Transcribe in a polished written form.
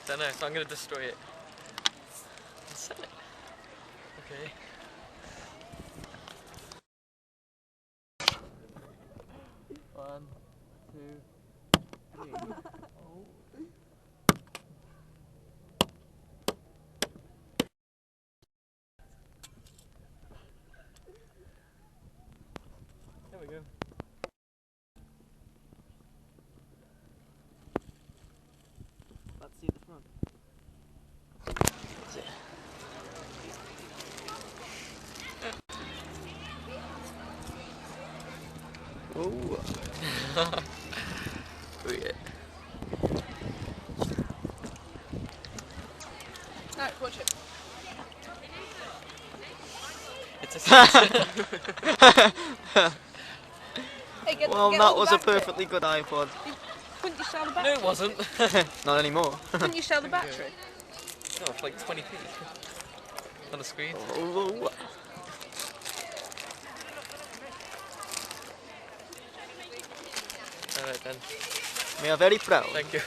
don't know, so I'm going to destroy it. Sell it. Okay. One, two, three. Oh. There we go. Let's see the front. That's it. Oh. Oh yeah. No, watch it. It's a Hey, Well, that was a perfectly good iPod. Couldn't you sell the No, battery? it wasn't. Not anymore. Couldn't you sell the battery? No, for like 20p on the screen. Oh. Alright then. We are very proud. Thank you.